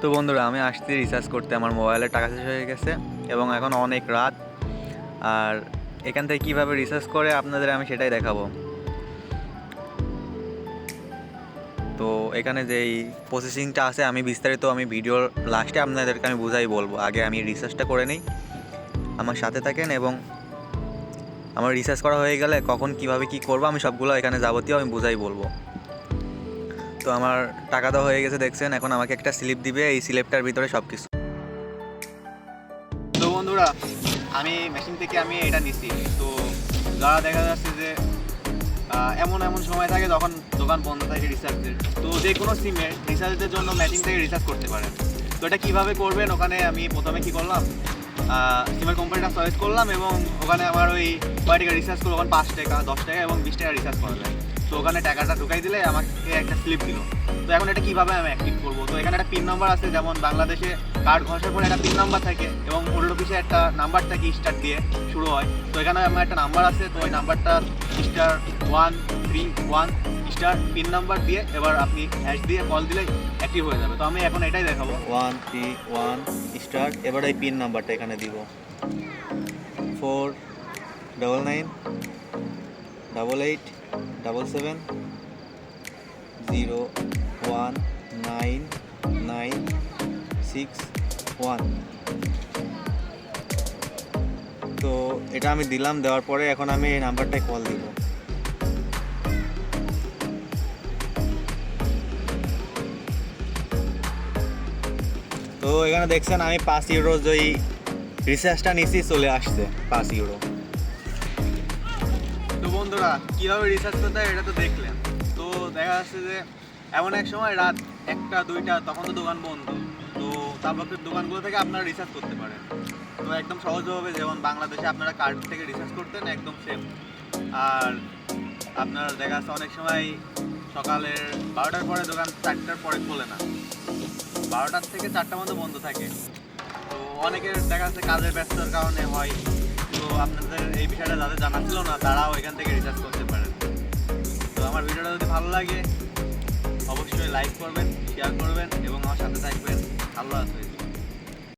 তো বন্ধুরা, আমি আসছি রিচার্জ করতে। আমার মোবাইলের টাকা শেষ হয়ে গেছে এবং এখন অনেক রাত। আর এখান থেকে কীভাবে রিচার্জ করে আপনাদের আমি সেটাই দেখাবো। তো এখানে যেই প্রসেসিংটা আছে আমি বিস্তারিত ভিডিওর লাস্টে আপনাদেরকে আমি বুঝাই বলবো। আগে আমি রিচার্জটা করে নিই, আমার সাথে থাকেন। এবং আমার রিচার্জ করা হয়ে গেলে কখন কিভাবে কি করবো আমি সবগুলো এখানে যাবতীয় আমি বুঝাই বলবো। তো আমার টাকা দেওয়া হয়ে গেছে দেখছেন। এখন আমাকে একটা স্লিপ দিবে, এই স্লিপটার ভিতরে সব কিছু। তো বন্ধুরা, আমি মেশিন থেকে এটা নিছি। তো যারা দেখা যাচ্ছে যে এমন সময় থাকে যখন দোকান বন্ধ থাকে রিচার্জের, তো যে কোনো সিমের রিচার্জের জন্য মেশিন থেকে রিচার্জ করতে পারেন। তো এটা কীভাবে করবেন, ওখানে আমি প্রথমে কী করলাম, সিমের কোম্পানিটা চয়েস করলাম এবং ওখানে আমার ওই কয় টাকা রিচার্জ করবো, ওখানে 5 টাকা, 10 টাকা এবং 20 টাকা রিচার্জ করা যায়। তো ওখানে টাকাটা ঢুকাই দিলে আমাকে একটা স্লিপ দিল। তো এখন এটা কীভাবে আমি অ্যাক্টিভ করবো, তো এখানে একটা পিন নাম্বার আছে। যেমন বাংলাদেশে কার্ড ঘষার পরে একটা পিন নাম্বার থাকে এবং ওল্ড অফিসে একটা নাম্বার থাকে স্টার দিয়ে শুরু হয়। তো এখানে আমার একটা নাম্বার আছে, তো ওই নাম্বারটা *131 স্টার পিন নাম্বার দিয়ে এবার আপনি হ্যাশ দিয়ে কল দিলে অ্যাক্টিভ হয়ে যাবে। তো আমি এখন এটাই দেখাবো, 131 স্টার। এবার এই পিন নাম্বারটা এখানে দিব, 49988701991। তো এটা আমি দিলাম, দেওয়ার পরে এখন আমি এই নাম্বারটায় কল দিব। তো এখানে দেখছেন আমি 5 ইউরো যেই রিচার্জটা নিচ্ছি চলে আসছে 5 ইউরো। তো বন্ধুরা, কীভাবে রিচার্জ করতে হয় এটা তো দেখলেন। তো দেখা যাচ্ছে যে এমন এক সময় রাত 1টা 2টা, তখন তো দোকান বন্ধ। তো তারপর দোকানগুলো থেকে আপনারা রিচার্জ করতে পারেন। তো একদম সহজভাবে, যেমন বাংলাদেশে আপনারা কার্ড থেকে রিচার্জ করতেন, একদম সেম। আর আপনার দেখা যাচ্ছে অনেক সময় সকালের 12টার পরে দোকান 4টার পরে খোলে না, 12টার থেকে 4টা মধ্যে বন্ধ থাকে। তো অনেকের দেখা যাচ্ছে কাজের ব্যস্ততার কারণে হয়। তো আপনাদের এই বিষয়টা যাদের জানা ছিল না, তারাও এখান থেকে রিচার্জ করতে পারেন। তো আমার ভিডিওটা যদি ভালো লাগে অবশ্যই লাইক করবেন, শেয়ার করবেন এবং আমার সাথে থাকবেন। আল্লাহ হাফেজ।